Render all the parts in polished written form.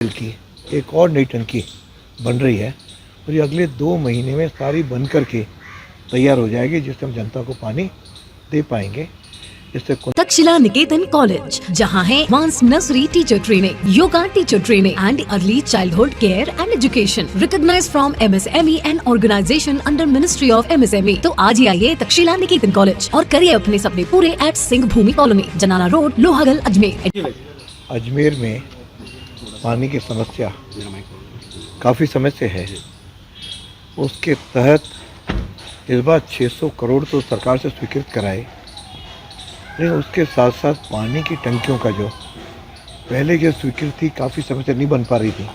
की एक और नई टंकी बन रही है और ये अगले 2 महीने में सारी बन करके तैयार हो जाएगी, जिससे हम जनता को पानी दे पाएंगे। इससे तक्षशिला निकेतन कॉलेज, जहां है advance nursery teacher training, yoga teacher training and early childhood care and education, recognised from MSME and organisation under ministry of MSME। तो आज ही आइए तक्षशिला निकेतन कॉलेज और करिए अपने सपने पूरे एट सिंह भूमि कॉलोनी, जनाना रोड, लोहागल, अजमेर। अजमेर में पानी की समस्या काफ़ी समय से है। उसके तहत इस बार 600 करोड़ तो सरकार से स्वीकृत कराए, लेकिन उसके साथ साथ पानी की टंकियों का जो पहले जो स्वीकृत थी काफ़ी समय से नहीं बन पा रही थी,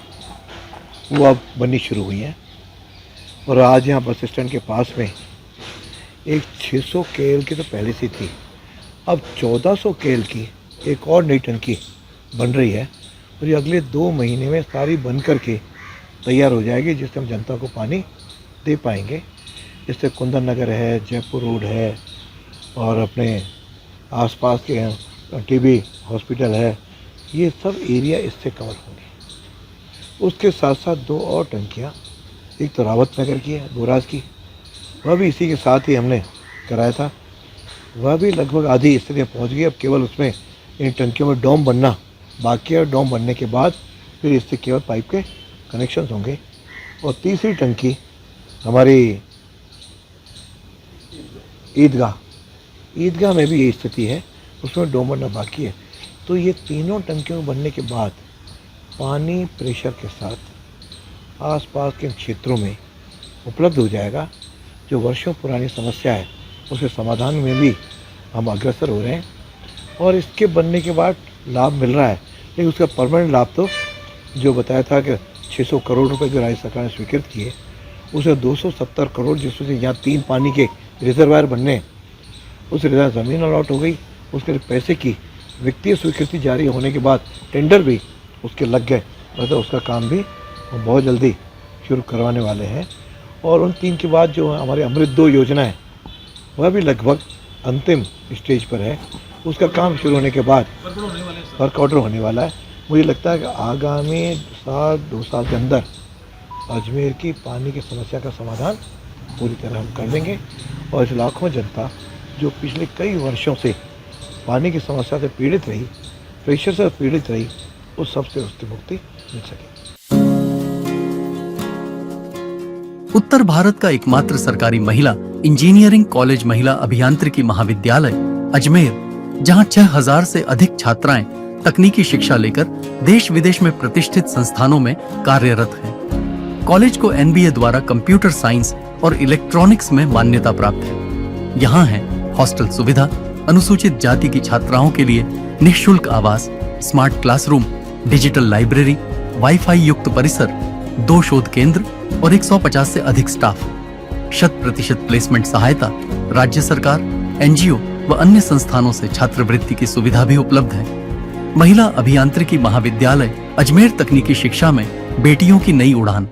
वो अब बननी शुरू हुई हैं। और आज यहाँ बस स्टैंड के पास में एक 600 KL की तो पहले से थी, अब 1400 KL की एक और नई टंकी बन रही है और ये अगले 2 महीने में सारी बन करके तैयार हो जाएगी, जिससे हम जनता को पानी दे पाएंगे। इससे कुंदन नगर है, जयपुर रोड है और अपने आसपास के TB हॉस्पिटल है, ये सब एरिया इससे कवर होंगे। उसके साथ साथ 2 और टंकियाँ, एक तो रावत नगर की है, बोराज की, वह भी इसी के साथ ही हमने कराया था, वह भी लगभग आधी स्थिति में पहुँच गई। अब केवल उसमें इन टंकियों में डोम बनना बाकी है, डोम बनने के बाद फिर इससे केवल पाइप के कनेक्शंस होंगे। और तीसरी टंकी हमारी ईदगाह में भी यही स्थिति है, उसमें डोम बनना बाकी है। तो ये तीनों टंकियों बनने के बाद पानी प्रेशर के साथ आसपास के क्षेत्रों में उपलब्ध हो जाएगा। जो वर्षों पुरानी समस्या है उसके समाधान में भी हम अग्रसर हो रहे हैं और इसके बनने के बाद लाभ मिल रहा है। लेकिन उसका परमानेंट लाभ तो जो बताया था कि 600 करोड़ रुपए जो राज्य सरकार ने स्वीकृत किए, उसे 270 करोड़ जिसमें से यहाँ 3 पानी के रिजर्वायर बनने हैं, उस रिजर्व ज़मीन अलॉट हो गई। उसके लिए पैसे की वित्तीय स्वीकृति जारी होने के बाद टेंडर भी उसके लग गए, मतलब उसका काम भी बहुत जल्दी शुरू करवाने वाले हैं। और उन 3 के बाद जो हमारे अमृत 2 योजना है वह भी लगभग अंतिम स्टेज पर है। उसका काम शुरू होने के बाद वर्क ऑर्डर होने वाला है। मुझे लगता है कि आगामी 2 साल के अंदर अजमेर की पानी की समस्या का समाधान पूरी तरह हम कर देंगे और इस लाखों जनता जो पिछले कई वर्षों से पानी की समस्या से पीड़ित रही, प्रेशर से पीड़ित रही, उस सबसे उसकी मुक्ति मिल सके। उत्तर भारत का एकमात्र सरकारी महिला इंजीनियरिंग कॉलेज महिला अभियांत्रिकी महाविद्यालय अजमेर, जहां 6000 से अधिक छात्राएं तकनीकी शिक्षा लेकर देश विदेश में प्रतिष्ठित संस्थानों में कार्यरत हैं। कॉलेज को NBA द्वारा कंप्यूटर साइंस और इलेक्ट्रॉनिक्स में मान्यता प्राप्त है। यहाँ है हॉस्टल सुविधा, अनुसूचित जाति की छात्राओं के लिए निःशुल्क आवास, smart classroom, digital library, wifi युक्त परिसर, 2 शोध केंद्र और 150 से अधिक स्टाफ। 100% प्लेसमेंट सहायता, राज्य सरकार, NGO व अन्य संस्थानों से छात्रवृत्ति की सुविधा भी उपलब्ध है। महिला अभियांत्रिकी महाविद्यालय अजमेर, तकनीकी शिक्षा में बेटियों की नई उड़ान।